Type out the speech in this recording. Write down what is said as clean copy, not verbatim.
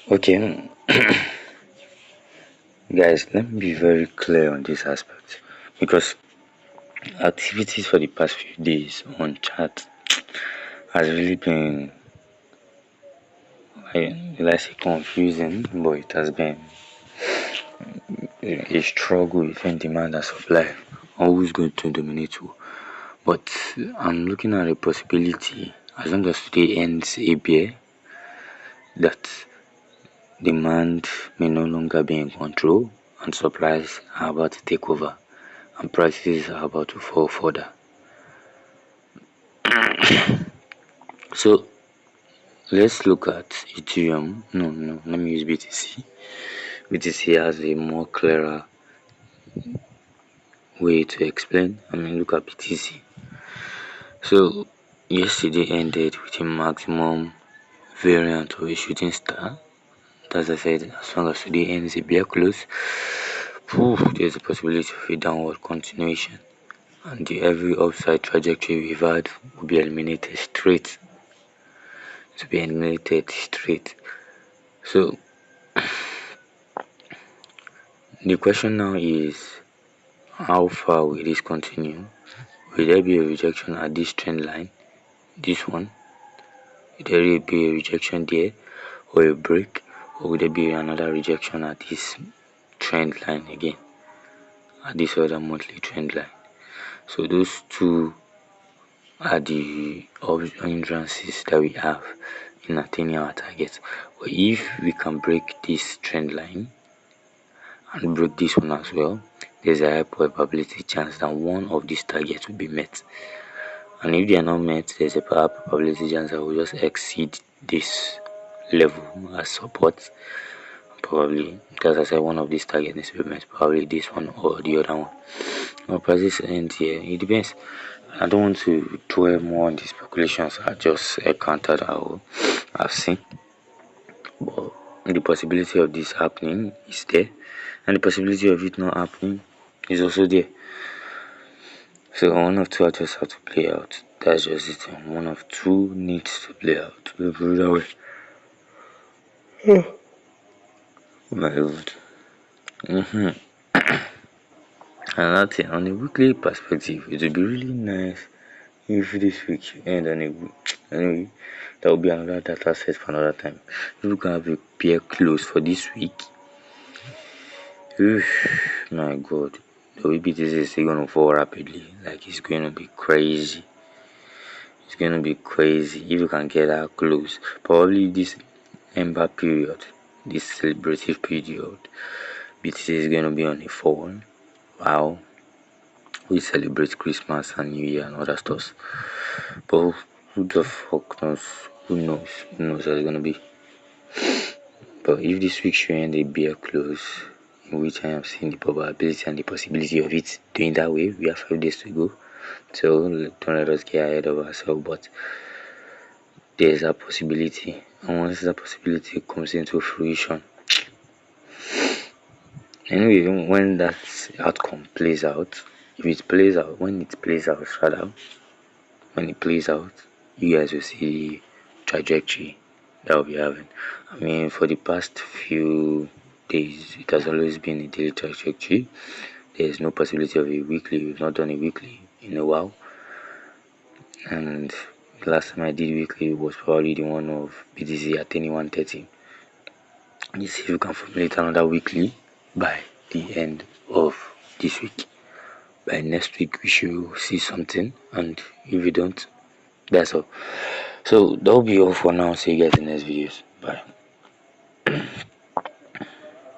Okay, guys, let me be very clear on this aspect because activities for the past few days on chat has really been, let's say, confusing, but it has been a struggle between demand and supply. Always going to dominate who. But I'm looking at a possibility as long as today ends a bear that demand may no longer be in control and supplies are about to take over and prices are about to fall further. So let's look at Ethereum. No, let me use BTC. BTC has a more clearer way to explain. Look at BTC. So yesterday ended with a maximum variant of a shooting star. As I said, as long as today ends a bear close, there's a possibility of a downward continuation, and every upside trajectory we've had will be eliminated straight. So the question now is, how far will this continue? Will there be a rejection at this trend line? This one? Will there be a rejection there or a break? Or will there be another rejection at this trend line again? At this other monthly trend line. So those two are the hindrances that we have in attaining our targets. But if we can break this trend line and break this one as well, there's a high probability chance that one of these targets will be met. And if they are not met, there's a high probability chance that we'll just exceed this level as support. Probably, because I said one of these targets needs to be met, probably this one or the other one. Our prices end here. It depends. I don't want to dwell more on the speculations I just encountered or I've seen. But the possibility of this happening is there, and the possibility of it not happening is also there. So one of two I just have to play out. That's just it. One of two needs to play out. We'll put it that way. My lord. Another thing, on a weekly perspective, it would be really nice if this week end on a anyway. That will be another data set for another time. If we can have a peer close for this week, my god, the way BTC is still gonna fall rapidly. Like it's going to be crazy. It's going to be crazy if you can get that close. Probably this ember period, this celebrative period, BTC is going to be on a fall. Wow, we celebrate Christmas and New Year and other stuff. But who the fuck knows? Who knows? Who knows how it's gonna be? But if this week should end a bear close, in which I am seeing the probability and the possibility of it doing that way, we have 5 days to go. So don't let us get ahead of ourselves, but there's a possibility. And once that possibility comes into fruition, anyway, when that outcome plays out, when it plays out, when it plays out, you guys will see the trajectory that we'll be having. For the past few days, it has always been a daily trajectory. There's no possibility of a weekly. We've not done a weekly in a while. And the last time I did weekly was probably the one of BTC at 2130. Let's see if we can formulate another weekly by the end of this week. By next week, we should see something. And if we don't, that's all. So that'll be all for now. See you guys in the next videos. Bye.